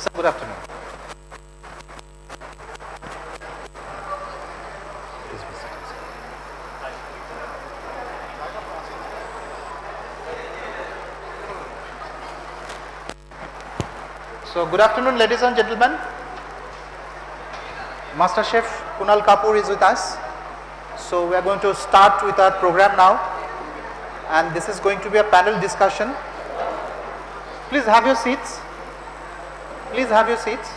Sir, good afternoon. Please be seated, sir. So, good afternoon, ladies and gentlemen. Master Chef Kunal Kapoor is with us. So, we are going to start with our program now, and this is going to be a panel discussion. Please have your seats. Please have your seats.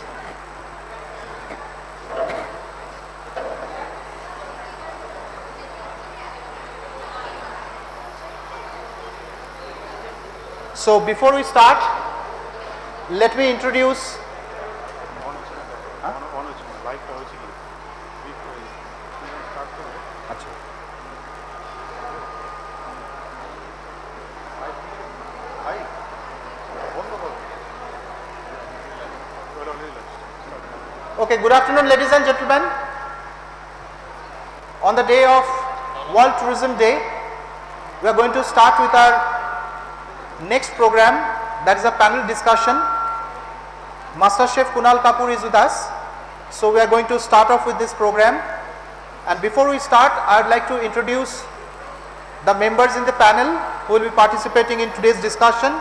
So, before we start, let me introduce. Okay, good afternoon, ladies and gentlemen. On the day of World Tourism Day, we are going to start with our next program, that is a panel discussion. Master Chef Kunal Kapoor is with us. So we are going to start off with this program. And before we start, I would like to introduce the members in the panel who will be participating in today's discussion.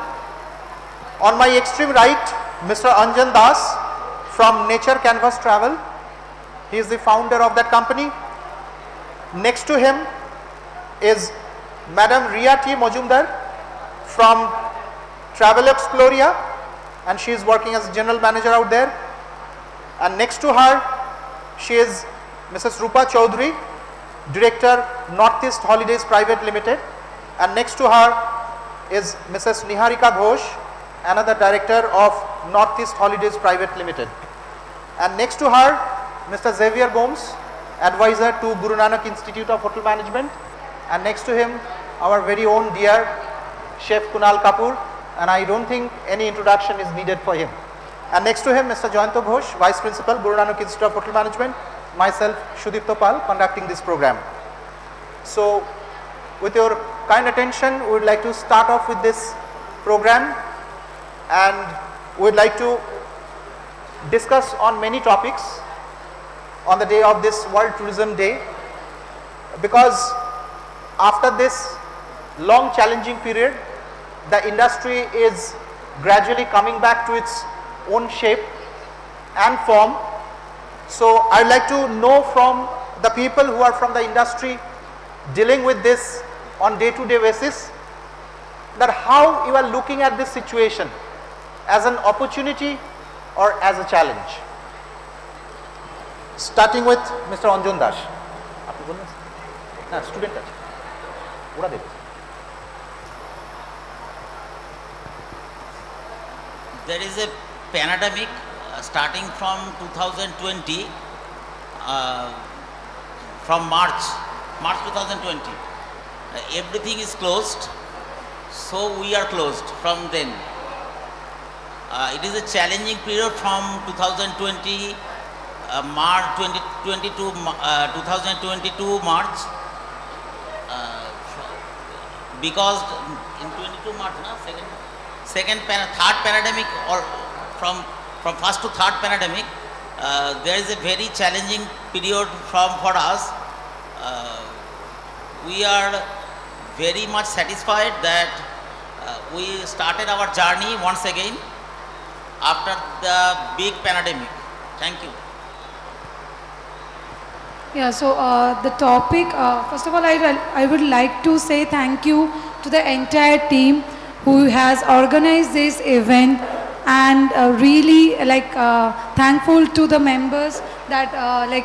On my extreme right, Mr. Anjan Das from Nature Canvas Travel. He is the founder of that company. Next to him is Madam Ria T. Majumdar from Travel Exploria, and she is working as general manager out there. And next to her, she is Mrs. Rupa Chaudhary, Director, Northeast Holidays Private Limited. And next to her is Mrs. Niharika Ghosh, another Director of Northeast Holidays Private Limited. And next to her, Mr. Xavier Gomes, Advisor to GURUNANAK Institute of Hotel Management. And next to him, our very own dear Chef Kunal Kapoor, and I don't think any introduction is needed for him. And next to him, Mr. Jayanto Ghosh, Vice Principal, GURUNANAK Institute of Hotel Management, myself, Shudipto Pal, conducting this program. So, with your kind attention, we would like to start off with this program, and we would like to discuss on many topics on the day of this World Tourism Day, because after this long challenging period, the industry is gradually coming back to its own shape and form. So I would like to know from the people who are from the industry dealing with this on day-to-day basis, that how you are looking at this situation, as an opportunity or as a challenge. Starting with Mr. Anjan Das. আপনি বললেন না student আছে ওরা দেবে। There is a pandemic starting from 2020, from March 2020. Everything is closed, so we are closed from then. It is a challenging period from 2020 March 2022 March, because in 22 March, third pandemic, or from first to third pandemic, there is a very challenging period for us. We are very much satisfied that we started our journey once again after the big pandemic. Thank you. Yeah, so the topic, first of all, I would like to say thank you to the entire team who has organized this event, and really thankful to the members that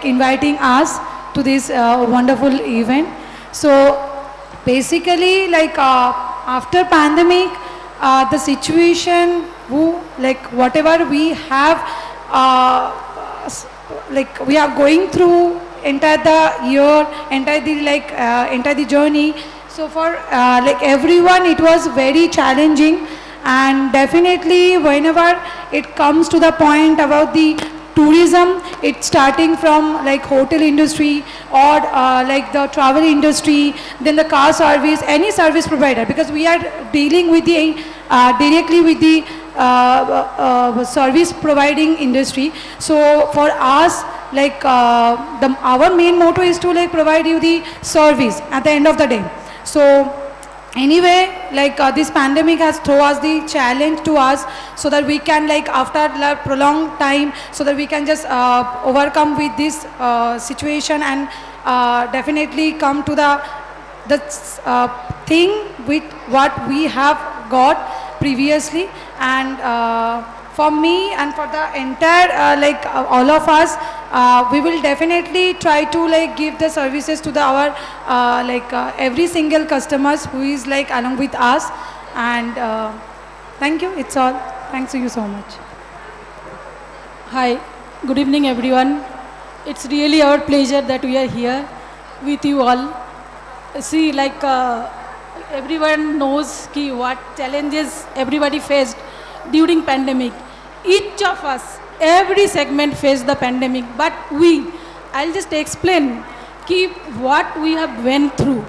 inviting us to this wonderful event. So basically, after pandemic, the situation whatever we have we are going through entire the year, entire the journey. So for everyone, it was very challenging, and definitely whenever it comes to the point about the tourism, it's starting from hotel industry or the travel industry, then the car service, any service provider, because we are dealing with the directly with the service providing industry. So for us, like our main motto is to like provide you the service at the end of the day. So anyway, like this pandemic has thrown us the challenge to us, so that we can like after like prolonged time, so that we can just overcome with this situation, and definitely come to the thing with what we have got previously. And for me and for the entire all of us, we will definitely try to like give the services to the our every single customers who is like along with us. And thank you, it's all. Thanks to you so much. Hi, good evening everyone. It's really our pleasure that we are here with you all. See, like everyone knows ki what challenges everybody faced during pandemic. Each of us, every segment faced the pandemic, but I'll just explain ki what we have went through.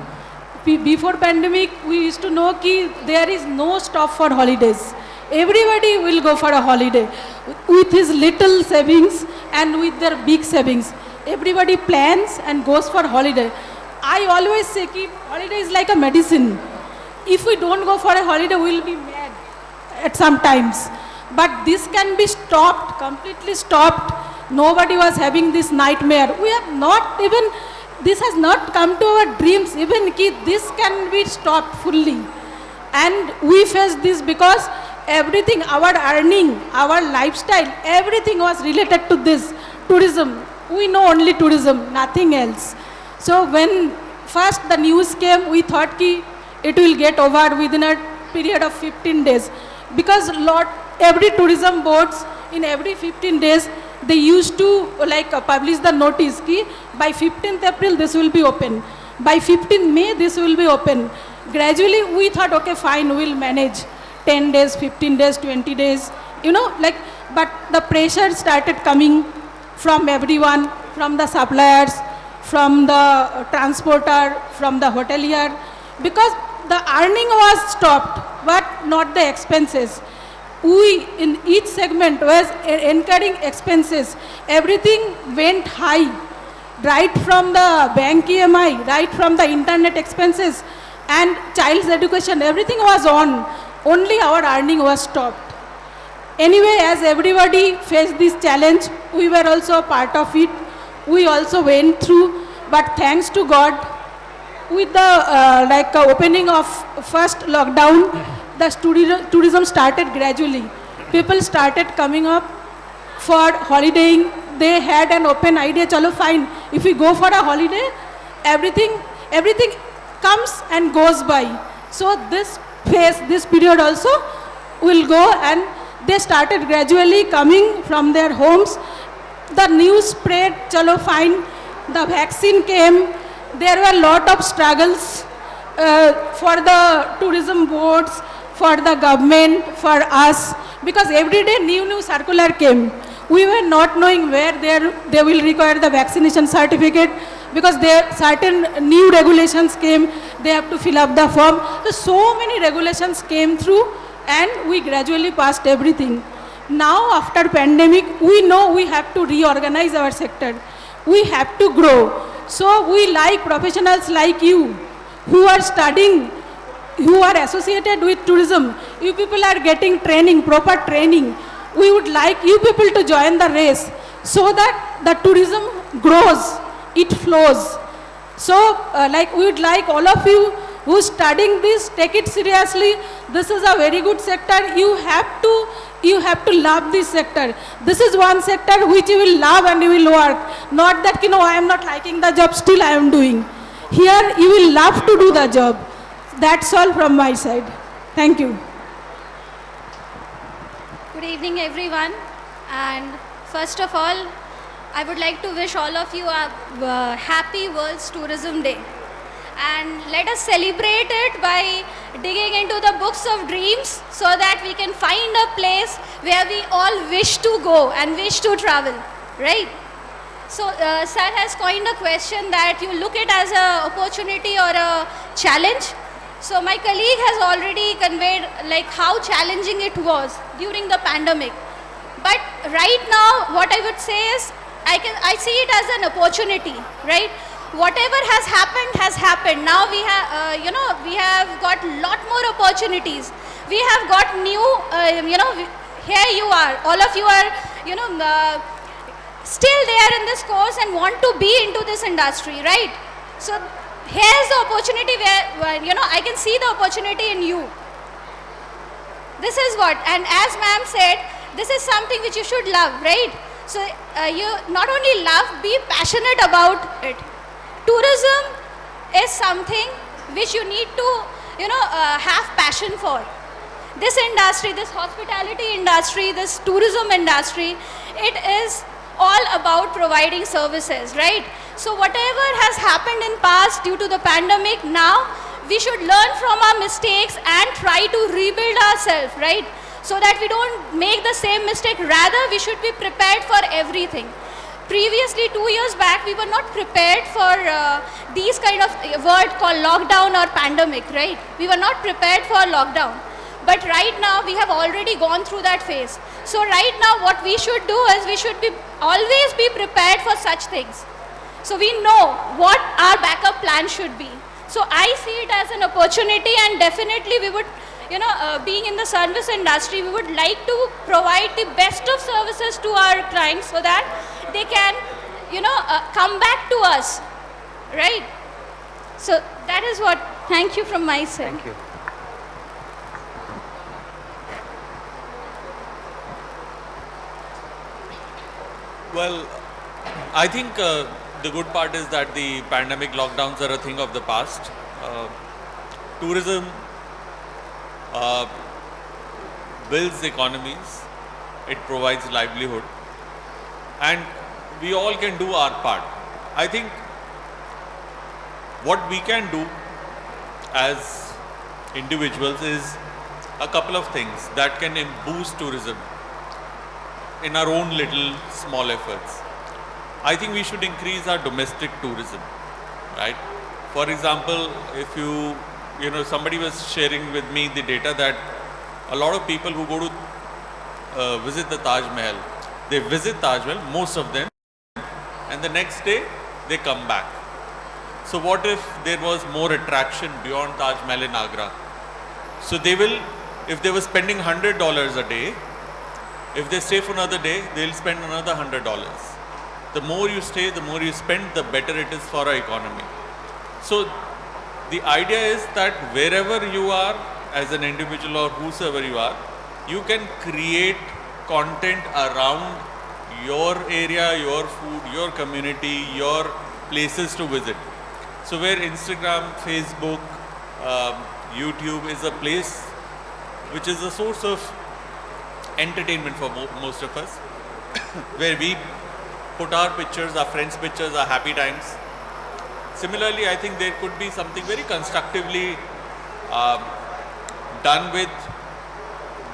Before pandemic, we used to know ki there is no stop for holidays. Everybody will go for a holiday with his little savings and with their big savings. Everybody plans and goes for holiday. I always say ki holiday is like a medicine. If we don't go for a holiday, we'll be mad at some times. But this can be stopped, completely stopped. Nobody was having this nightmare. We have not even, this has not come to our dreams, even ki this can be stopped fully. And we faced this because everything, our earning, our lifestyle, everything was related to this, tourism. We know only tourism, nothing else. So when first the news came, we thought ki it will get over within a period of 15 days. Because every tourism boards in every 15 days, they used to publish the notice ki by 15th April this will be open. By 15th May this will be open. Gradually we thought, okay, fine, we'll manage 10 days, 15 days, 20 days, but the pressure started coming from everyone, from the suppliers, from the transporter, from the hotelier, because the earning was stopped, but not the expenses. We in each segment was incurring expenses. Everything went high, right from the bank EMI, right from the internet expenses and child's education, everything was on. Only our earning was stopped. Anyway, as everybody faced this challenge, we were also a part of it. We also went through, but thanks to God, with the opening of first lockdown, the tourism started gradually. People started coming up for holidaying. They had an open idea, chalo fine, if we go for a holiday, everything comes and goes by. So this phase, this period also will go, and they started gradually coming from their homes. The news spread, chalo fine, the vaccine came. There were a lot of struggles for the tourism boards, for the government, for us, because every day new circular came. We were not knowing where they will require the vaccination certificate, because there certain new regulations came. They have to fill up the form. So many regulations came through, and we gradually passed everything. Now after pandemic, we know we have to reorganize our sector. We have to grow. So we like professionals like you who are studying, who are associated with tourism. You people are getting training, proper training. We would like you people to join the race so that the tourism grows, it flows. So we would like all of you who are studying this, take it seriously. This is a very good sector. You have to love this sector. This is one sector which you will love and you will work. Not that, I am not liking the job, still I am doing. Here you will love to do the job. That's all from my side. Thank you. Good evening everyone, and first of all, I would like to wish all of you a happy World's Tourism Day. And let us celebrate it by digging into the books of dreams so that we can find a place where we all wish to go and wish to travel, right? So sir has coined a question that you look it as an opportunity or a challenge. So my colleague has already conveyed like how challenging it was during the pandemic. But right now, what I would say is, I see it as an opportunity, right? Whatever has happened has happened. Now we have, we have got lot more opportunities. We have got new, here you are, all of you are, still there in this course and want to be into this industry, right? So here's the opportunity where, I can see the opportunity in you. This is what, and as ma'am said, this is something which you should love, right? So you not only love, be passionate about it. Tourism is something which you need to, have passion for. This industry, this hospitality industry, this tourism industry, it is all about providing services, right? So whatever has happened in past due to the pandemic, now we should learn from our mistakes and try to rebuild ourselves, right? So that we don't make the same mistake. Rather, we should be prepared for everything. Previously, 2 years back, we were not prepared for these kind of word called lockdown or pandemic, right? We were not prepared for lockdown. But right now, we have already gone through that phase. So right now, what we should do is we should always be prepared for such things. So we know what our backup plan should be. So I see it as an opportunity, and definitely we would, being in the service industry, we would like to provide the best of services to our clients so that they can, come back to us, right? So that is what, thank you from my side. Thank you. Well, I think the good part is that the pandemic lockdowns are a thing of the past. Tourism builds economies, it provides livelihood, and we all can do our part. I think what we can do as individuals is a couple of things that can boost tourism in our own little small efforts. I think we should increase our domestic tourism, right? For example, if somebody was sharing with me the data that a lot of people who go to visit the Taj Mahal, they visit Taj Mahal, most of them, and the next day they come back. So what if there was more attraction beyond Taj Mahal in Agra? So they will, if they were spending $100 a day, if they stay for another day, they'll spend another $100. The more you stay, the more you spend, the better it is for our economy. So the idea is that wherever you are as an individual or whosoever you are, you can create content around your area, your food, your community, your places to visit. So where Instagram, Facebook, YouTube is a place which is a source of entertainment for most of us, where we put our pictures, our friends' pictures, our happy times. Similarly, I think there could be something very constructively done with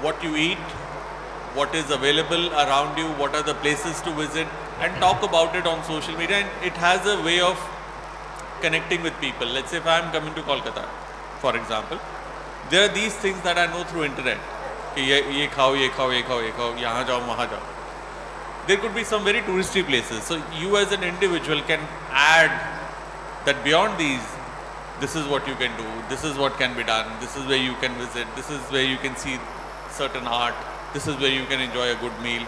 what you eat, what is available around you, what are the places to visit, and talk about it on social media. And it has a way of connecting with people. Let's say if I am coming to Kolkata, for example, there are these things that I know through internet. Ye khao, ye khao, ye khao, ye khao, yahan jao, wahan jao. There could be some very touristy places. So you as an individual can add that beyond these, this is what you can do, this is what can be done, this is where you can visit, this is where you can see certain art, this is where you can enjoy a good meal.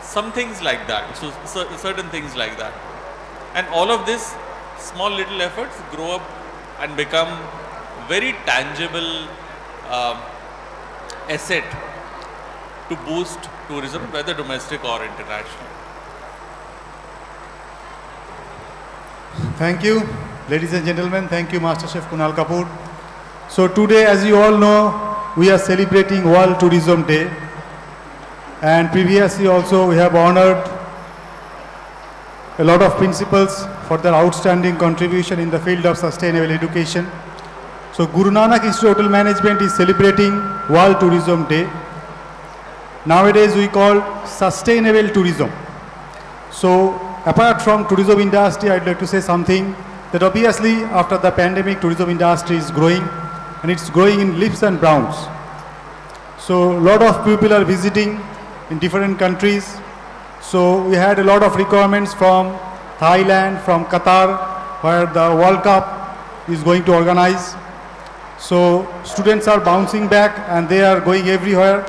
Some things like that. So certain things like that. And all of this, small little efforts grow up and become very tangible asset to boost tourism, whether domestic or international. Thank you, ladies and gentlemen. Thank you, Master Chef Kunal Kapoor. So today, as you all know, we are celebrating World Tourism Day. And previously also we have honored a lot of principals for their outstanding contribution in the field of sustainable education. So GURUNANAK Institute of Hotel Management is celebrating World Tourism Day. Nowadays we call sustainable tourism. So apart from tourism industry, I'd like to say something that obviously after the pandemic tourism industry is growing, and it's growing in leaps and bounds. So a lot of people are visiting in different countries. So we had a lot of requirements from Thailand, from Qatar, where the World Cup is going to organize. So students are bouncing back and they are going everywhere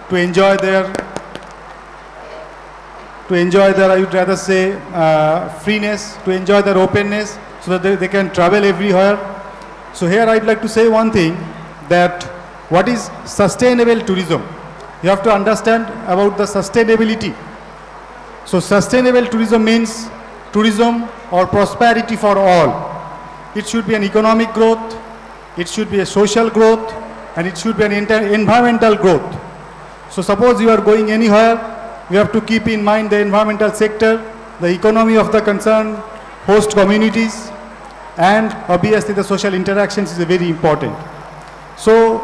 to enjoy their, I would rather say, freeness, to enjoy their openness, so that they can travel everywhere. So here I'd like to say one thing, that what is sustainable tourism? You have to understand about the sustainability. So sustainable tourism means tourism or prosperity for all. It should be an economic growth, it should be a social growth, and it should be an environmental growth. So suppose you are going anywhere, you have to keep in mind the environmental sector, the economy of the concerned host communities, and obviously the social interactions is very important. So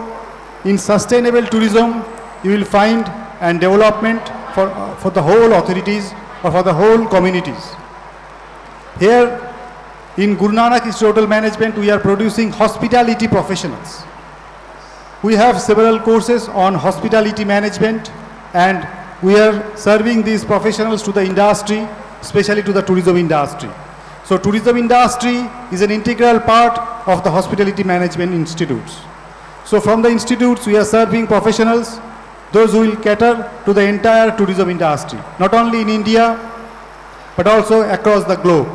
in sustainable tourism, you will find and development for the whole authorities or for the whole communities. Here in GURUNANAK Institute of Hotel Management, we are producing hospitality professionals. We have several courses on hospitality management, and we are serving these professionals to the industry, especially to the tourism industry. So tourism industry is an integral part of the hospitality management institutes. So from the institutes, we are serving professionals, those who will cater to the entire tourism industry, not only in India, but also across the globe.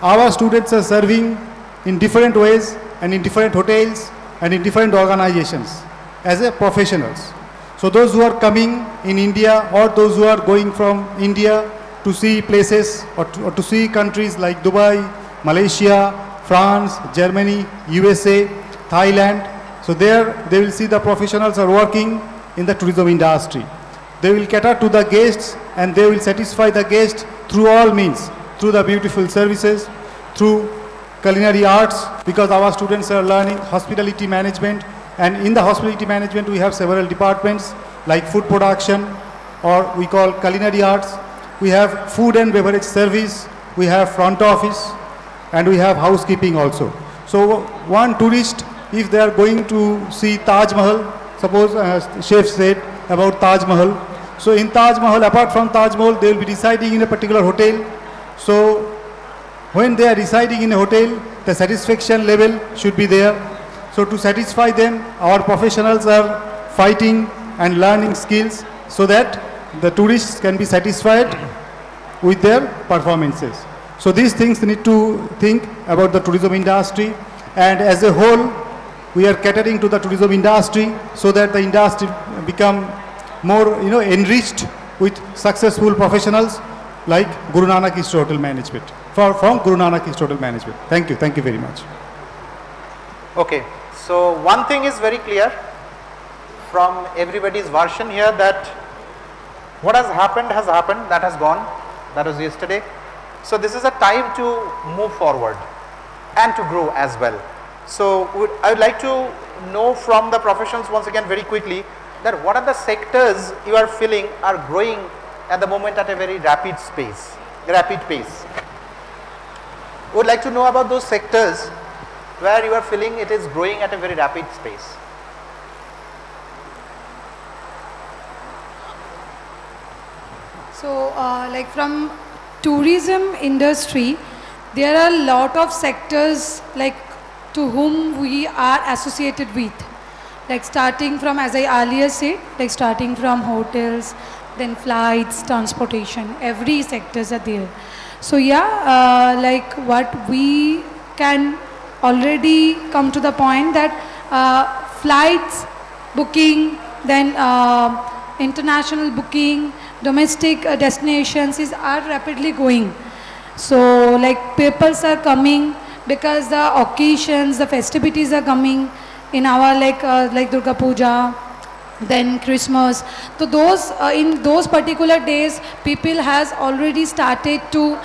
Our students are serving in different ways and in different hotels and in different organizations as a professionals. So those who are coming in India, or those who are going from India to see places or to see countries like Dubai, Malaysia, France, Germany, USA, Thailand. So there they will see the professionals are working in the tourism industry. They will cater to the guests and they will satisfy the guests through all means, through the beautiful services, through culinary arts, because our students are learning hospitality management, and in the hospitality management we have several departments like food production, or we call culinary arts. We have food and beverage service, we have front office, and we have housekeeping also. So one tourist, if they are going to see Taj Mahal, suppose chef said about Taj Mahal. So in Taj Mahal, apart from Taj Mahal, they will be residing in a particular hotel. So when they are residing in a hotel, the satisfaction level should be there. So to satisfy them, our professionals are fighting and learning skills so that the tourists can be satisfied with their performances. So these things need to think about the tourism industry, and as a whole, we are catering to the tourism industry so that the industry become more enriched with successful professionals like GURUNANAK Institute of Hotel Management, from GURUNANAK Institute of Hotel Management. Thank you very much. Okay, so one thing is very clear from everybody's version here, that what has happened, that has gone, that was yesterday. So this is a time to move forward and to grow as well. So I would like to know from the professionals once again very quickly, that what are the sectors you are feeling are growing at the moment at a very rapid pace. Would like to know about those sectors where you are feeling it is growing at a very rapid pace. So like from tourism industry, there are a lot of sectors like to whom we are associated with, like starting from, as I earlier said, like starting from hotels, then flights, transportation, every sectors are there. So yeah, like what we can already come to the point that flights booking, then international booking, domestic destinations are rapidly going. So like peoples are coming because the occasions, the festivities are coming in our like Durga Puja, then Christmas. So those in those particular days, people has already started to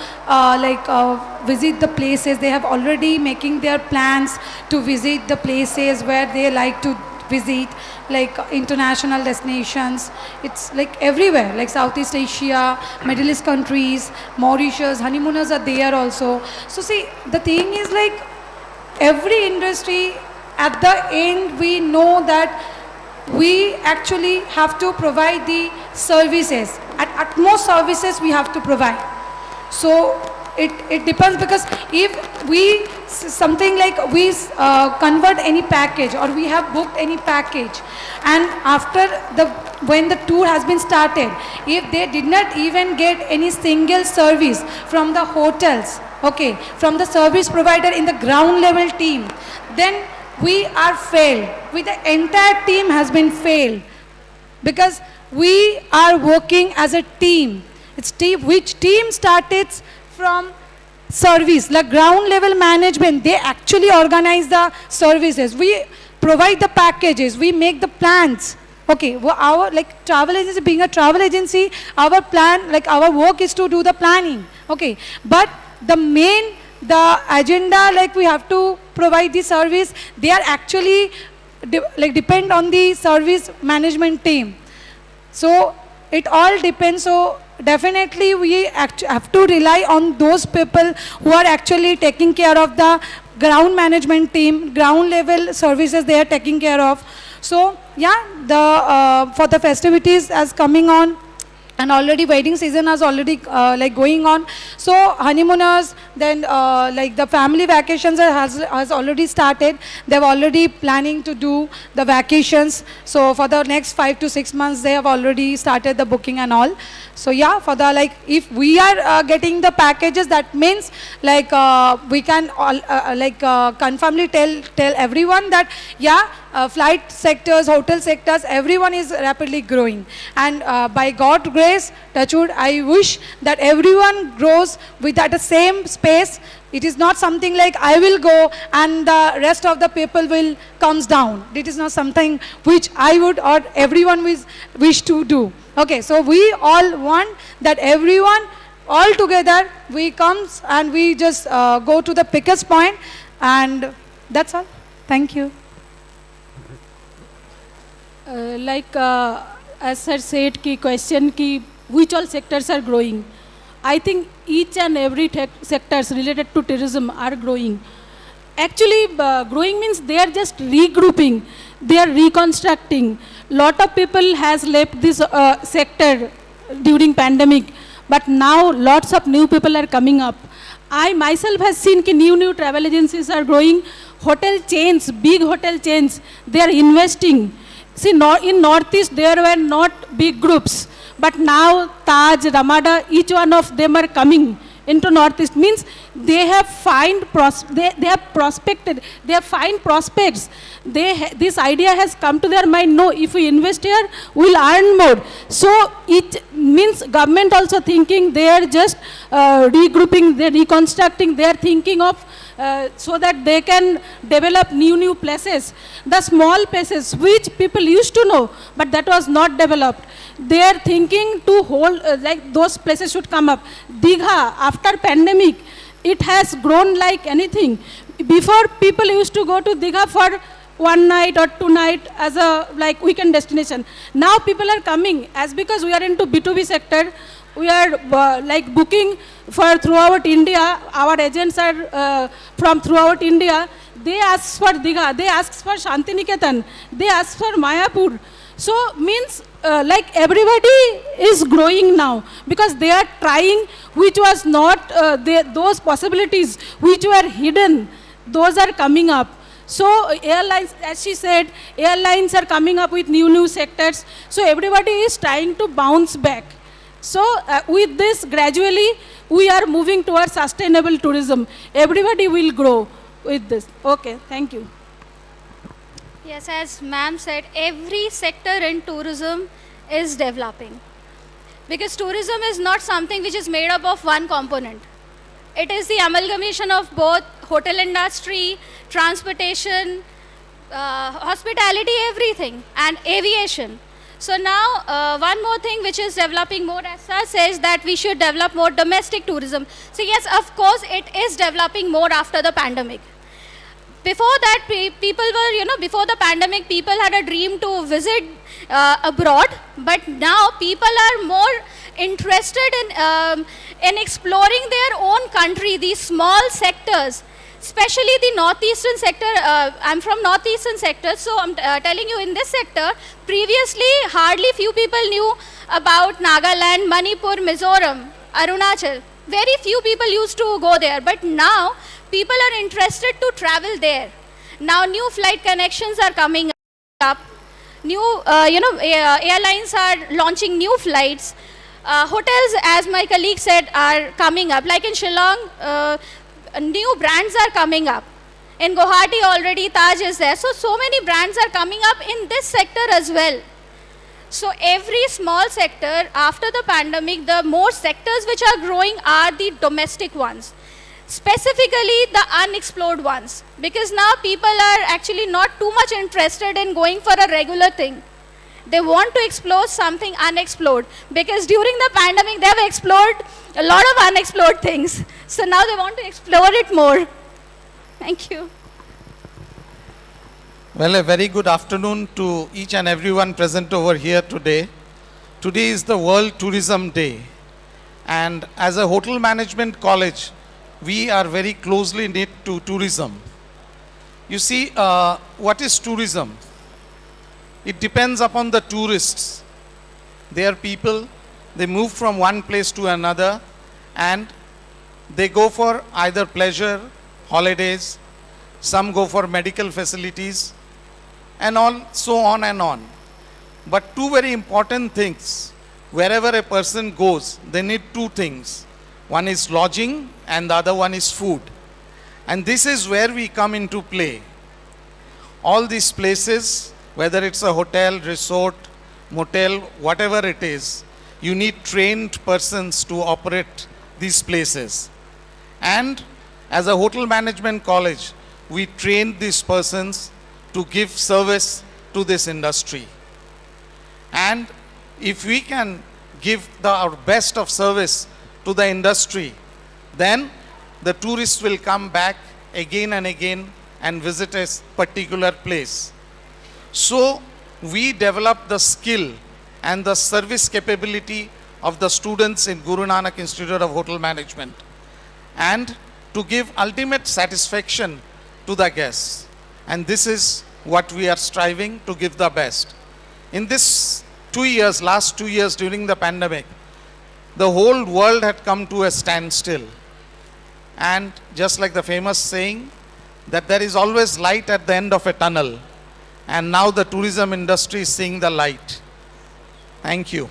visit the places. They have already making their plans to visit the places where they like to visit, like international destinations. It's like everywhere, like Southeast Asia, Middle East countries, Mauritius, honeymooners are there also. So see, the thing is like every industry at the end we know that we actually have to provide the services. At utmost services we have to provide. So it depends, because if we something like we convert any package or we have booked any package, and after when the tour has been started, if they did not even get any single service from the hotels, okay, from the service provider in the ground level team, then we are failed. With the entire team has been failed, because we are working as a team. It's team, which team started from service, like ground level management. They actually organize the services. We provide the packages, we make the plans. Okay, well, our like travel agency, being a travel agency, our plan, like our work is to do the planning. Okay, but the agenda, like we have to provide the service, they are actually depend on the service management team. So it all depends. So definitely we have to rely on those people who are actually taking care of the ground management team, ground level services they are taking care of. So yeah, for the festivities as coming on, and already wedding season is already like going on. So honeymooners, then like the family vacations has already started. They're already planning to do the vacations. So for the next 5 to 6 months, they have already started the booking and all. So yeah, for the like, if we are getting the packages, that means like we can all confirmly tell everyone that yeah, flight sectors, hotel sectors, everyone is rapidly growing. And by God's grace, touch wood, I wish that everyone grows with at the same space. It is not something like I will go and the rest of the people will comes down. It is not something which I would or everyone wish to do. Okay, so we all want that everyone all together we comes and we just go to the pickest point, and that's all. Thank you. As sir said, question which all sectors are growing. I think each and every sectors related to tourism are growing. Actually, growing means they are just regrouping, they are reconstructing. Lot of people has left this sector during pandemic, but now lots of new people are coming up. I myself has seen new travel agencies are growing. Hotel chains, big hotel chains, they are investing. See, in Northeast there were not big groups, but now Taj, Ramada, each one of them are coming into Northeast. Means they have they have prospected, they have find prospects. This idea has come to their mind. No, if we invest here, we'll earn more. So it means government also thinking, they are just regrouping, they are reconstructing, they are thinking of so that they can develop new places. The small places which people used to know, but that was not developed. They are thinking to hold, like those places should come up. Digha, after pandemic, it has grown like anything. Before, people used to go to Digha for 1 night or 2 night as a like weekend destination. Now people are coming, as because we are into B2B sector, we are like booking for throughout India. Our agents are from throughout India. They ask for Digha, they ask for Shantiniketan, they ask for Mayapur. So means like everybody is growing now, because they are trying, which was not those possibilities which were hidden, those are coming up. So airlines, as she said, airlines are coming up with new sectors. So everybody is trying to bounce back. So with this, gradually we are moving towards sustainable tourism. Everybody will grow with this. Okay, thank you. Yes, as ma'am said, every sector in tourism is developing. Because tourism is not something which is made up of one component. It is the amalgamation of both hotel industry, transportation, hospitality, everything, and aviation. So now, one more thing which is developing more as such is that we should develop more domestic tourism. So yes, of course, it is developing more after the pandemic. Before that, people were, before the pandemic, people had a dream to visit abroad, but now people are more interested in exploring their own country, these small sectors. especially the northeastern sector. I'm from northeastern sector, so I'm telling you, in this sector, previously hardly few people knew about Nagaland, Manipur, Mizoram, Arunachal. Very few people used to go there, but now people are interested to travel there. Now new flight connections are coming up. New, airlines are launching new flights. Hotels, as my colleague said, are coming up. Like in Shillong, new brands are coming up. In Guwahati already Taj is there. So many brands are coming up in this sector as well. So every small sector, after the pandemic, the more sectors which are growing are the domestic ones. Specifically the unexplored ones. Because now people are actually not too much interested in going for a regular thing. They want to explore something unexplored. Because during the pandemic, they have explored a lot of unexplored things. So now they want to explore it more. Thank you. Well, a very good afternoon to each and everyone present over here today. Today is the World Tourism Day. And as a hotel management college, we are very closely knit to tourism. You see, what is tourism? It depends upon the tourists. They are people, they move from one place to another, and they go for either pleasure, holidays, some go for medical facilities, and all, so on and on. But two very important things. Wherever a person goes, they need two things. One is lodging and the other one is food. And this is where we come into play. All these places, whether it's a hotel, resort, motel, whatever it is, you need trained persons to operate these places. And as a hotel management college, we train these persons to give service to this industry. And if we can give our best of service to the industry, then the tourists will come back again and again and visit a particular place. So we develop the skill and the service capability of the students in GURUNANAK Institute of Hotel Management, and to give ultimate satisfaction to the guests. And this is what we are striving to give the best. In this last 2 years during the pandemic, the whole world had come to a standstill. And just like the famous saying, that there is always light at the end of a tunnel. And now the tourism industry is seeing the light. Thank you.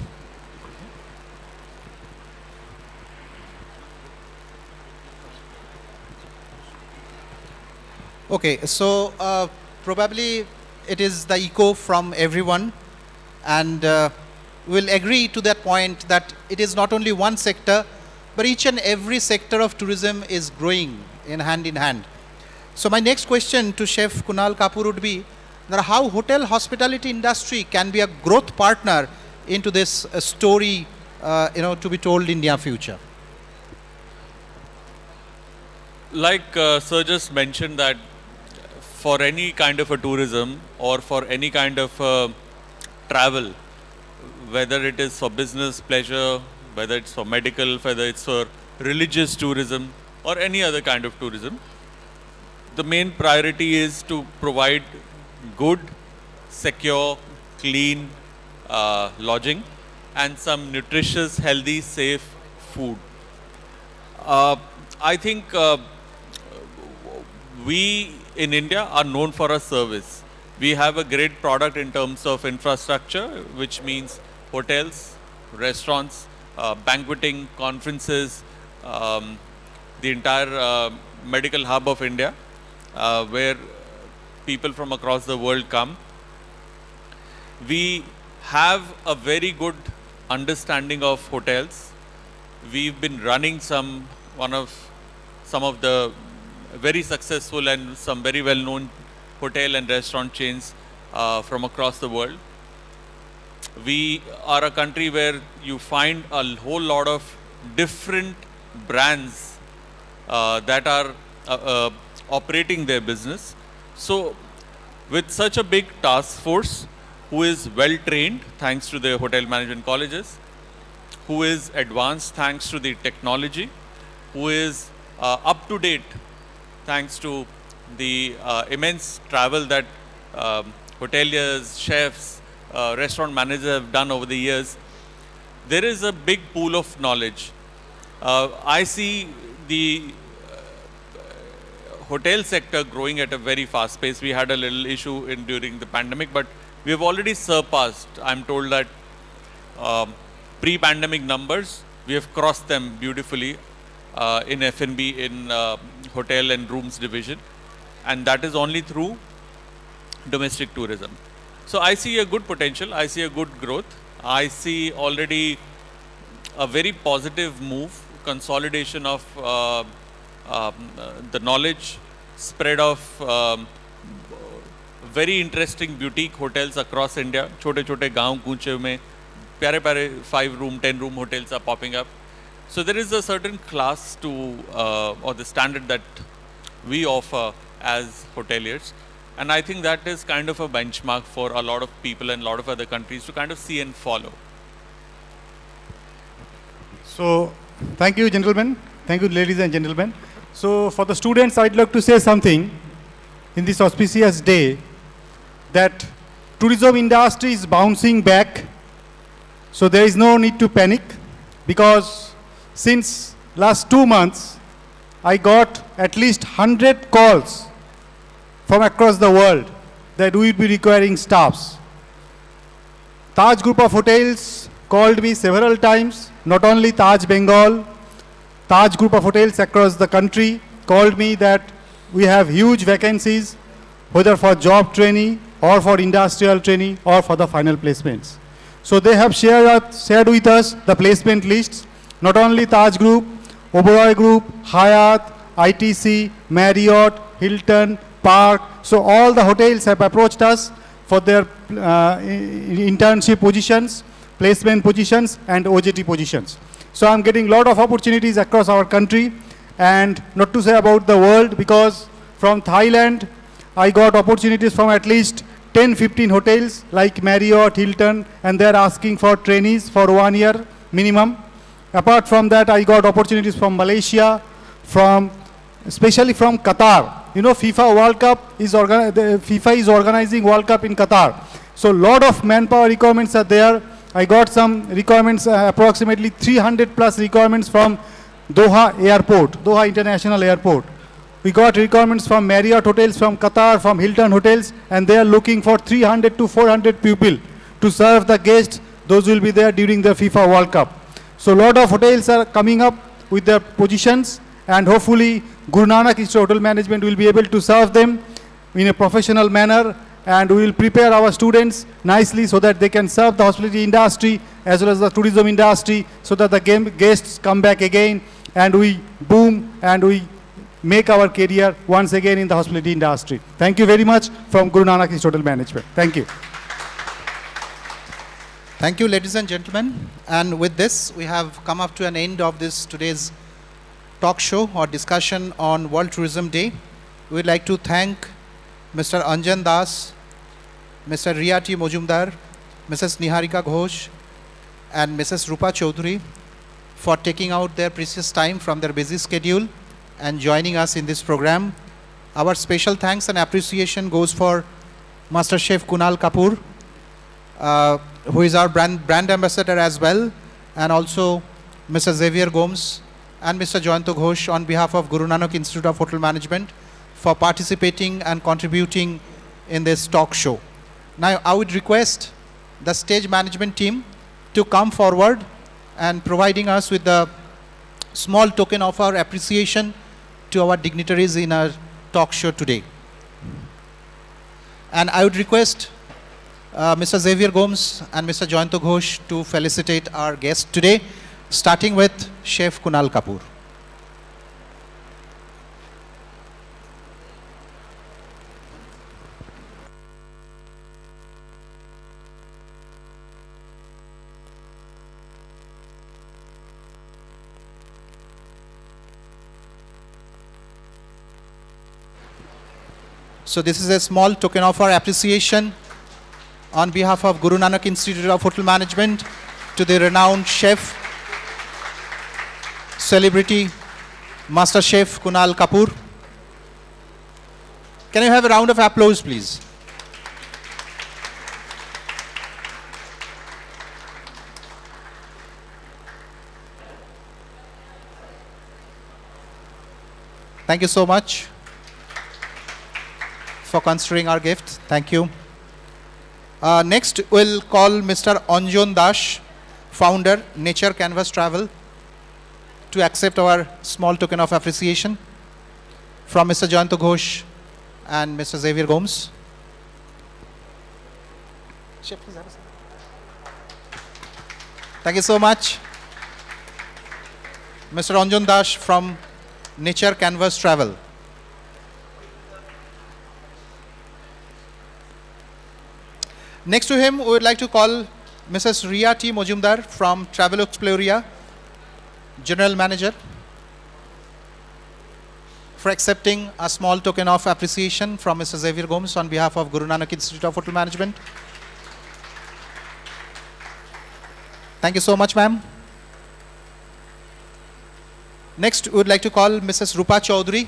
Okay, so probably it is the echo from everyone, and we'll agree to that point that it is not only one sector, but each and every sector of tourism is growing in hand. So my next question to Chef Kunal Kapoor would be that how hotel hospitality industry can be a growth partner into this story, to be told in near future. Like Sir just mentioned, that for any kind of a tourism or for any kind of travel, whether it is for business, pleasure, whether it's for medical, whether it's for religious tourism or any other kind of tourism, the main priority is to provide good, secure, clean lodging and some nutritious, healthy, safe food. I think we in India are known for our service. We have a great product in terms of infrastructure, which means hotels, restaurants, banqueting, conferences, the entire medical hub of India, where people from across the world come. We have a very good understanding of hotels. We've been running some of the very successful and some very well-known hotel and restaurant chains from across the world. We are a country where you find a whole lot of different brands that are operating their business. So with such a big task force who is well trained thanks to the hotel management colleges, who is advanced thanks to the technology, who is up to date thanks to the immense travel that hoteliers, chefs, restaurant managers have done over the years, there is a big pool of knowledge. I see the hotel sector growing at a very fast pace. We had a little issue during the pandemic, but we have already surpassed, I'm told that pre-pandemic numbers, we have crossed them beautifully in F&B, in hotel and rooms division, and that is only through domestic tourism. So I see a good potential, I see a good growth, I see already a very positive move, consolidation of the knowledge, spread of very interesting boutique hotels across India. Chote chote gaon kooche mein pyare pyare 5-room, 10-room hotels are popping up. So there is a certain class to or the standard that we offer as hoteliers, and I think that is kind of a benchmark for a lot of people and a lot of other countries to kind of see and follow. So, thank you, gentlemen. Thank you, ladies and gentlemen. So, for the students, I'd like to say something in this auspicious day, that tourism industry is bouncing back. So, there is no need to panic, because since last 2 months, I got at least 100 calls from across the world that we will be requiring staffs. Taj Group of Hotels called me several times, not only Taj Bengal, Taj Group of Hotels across the country called me that we have huge vacancies, whether for job training or for industrial training or for the final placements. So they have shared with us the placement lists, not only Taj Group, Oberoi Group, Hyatt, ITC, Marriott, Hilton, Park. So all the hotels have approached us for their internship positions, placement positions, and OJT positions. So I'm getting a lot of opportunities across our country, and not to say about the world, because from Thailand, I got opportunities from at least 10-15 hotels like Marriott, Hilton, and they're asking for trainees for 1 year minimum. Apart from that, I got opportunities from Malaysia, especially from Qatar. You know, FIFA World Cup FIFA is organizing World Cup in Qatar. So a lot of manpower requirements are there. I got some requirements, approximately 300 plus requirements from Doha Airport, Doha International Airport. We got requirements from Marriott Hotels, from Qatar, from Hilton Hotels, and they are looking for 300 to 400 people to serve the guests. Those will be there during the FIFA World Cup. So a lot of hotels are coming up with their positions, and hopefully GURUNANAK Institute of Hotel Management will be able to serve them in a professional manner, and we will prepare our students nicely so that they can serve the hospitality industry as well as the tourism industry, so that the guests come back again and we boom and we make our career once again in the hospitality industry. Thank you very much from GURUNANAK Institute of Hotel Management. Thank you. Thank you, ladies and gentlemen. And with this, we have come up to an end of this today's talk show or discussion on World Tourism Day. We'd like to thank Mr. Anjan Das, Mr. Riyati Mojumdar, Mrs. Niharika Ghosh, and Mrs. Rupa Chaudhary for taking out their precious time from their busy schedule and joining us in this program. Our special thanks and appreciation goes for Master Chef Kunal Kapoor, who is our brand ambassador as well, and also Mr. Xavier Gomes and Mr. Jayanto Ghosh on behalf of GURUNANAK Institute of Hotel Management for participating and contributing in this talk show. Now I would request the stage management team to come forward and providing us with the small token of our appreciation to our dignitaries in our talk show today. And I would request Mr. Xavier Gomes and Mr. Jayanto Ghosh to felicitate our guest today, starting with Chef Kunal Kapoor. So this is a small token of our appreciation on behalf of GURUNANAK Institute of Hotel Management to the renowned chef, celebrity, Master Chef Kunal Kapoor. Can you have a round of applause, please? Thank you so much for considering our gift. Thank you. Next, we'll call Mr. Anjon Dash, founder, Nature Canvas Travel, to accept our small token of appreciation from Mr. Jayanto Ghosh and Mr. Xavier Gomes. Thank you so much. Mr. Anjon Dash from Nature Canvas Travel. Next to him, we would like to call Mrs. Ria T. Mojumdar from Travel Exploria, General Manager, for accepting a small token of appreciation from Mr. Xavier Gomes on behalf of Guru Nanak Institute of Hotel Management. Thank you so much, ma'am. Next, we would like to call Mrs. Rupa Chaudhary,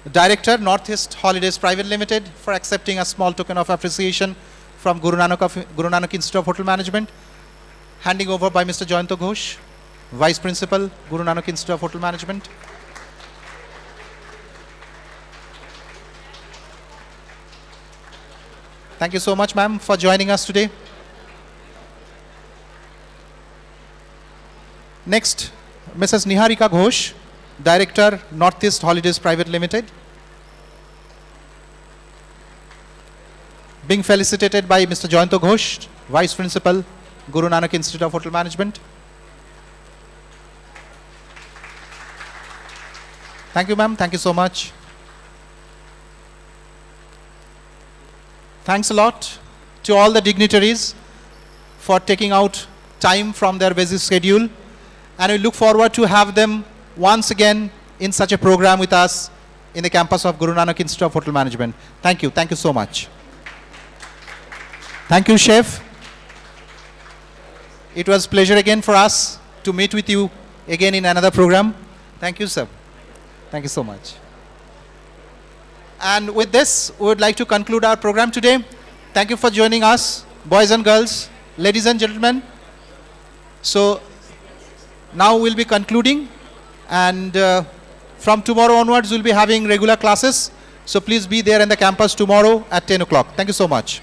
Director, Northeast Holidays Private Limited, for accepting a small token of appreciation from Guru Nanak Institute of Hotel Management, handing over by Mr. Jayanto Ghosh, Vice Principal, Guru Nanak Institute of Hotel Management. Thank you so much, ma'am, for joining us today. Next, Mrs. Niharika Ghosh, Director, Northeast Holidays Private Limited, being felicitated by Mr. Jayanto Ghosh, Vice Principal, Guru Nanak Institute of Hotel Management. Thank you, ma'am. Thank you so much. Thanks a lot to all the dignitaries for taking out time from their busy schedule, and we look forward to have them once again in such a program with us in the campus of Guru Nanak Institute of Hotel Management. Thank you. Thank you so much. Thank you, Chef. It was a pleasure again for us to meet with you again in another program. Thank you, sir. Thank you so much. And with this, we would like to conclude our program today. Thank you for joining us, boys and girls, ladies and gentlemen. So now we'll be concluding, and from tomorrow onwards, we'll be having regular classes. So please be there in the campus tomorrow at 10 o'clock. Thank you so much.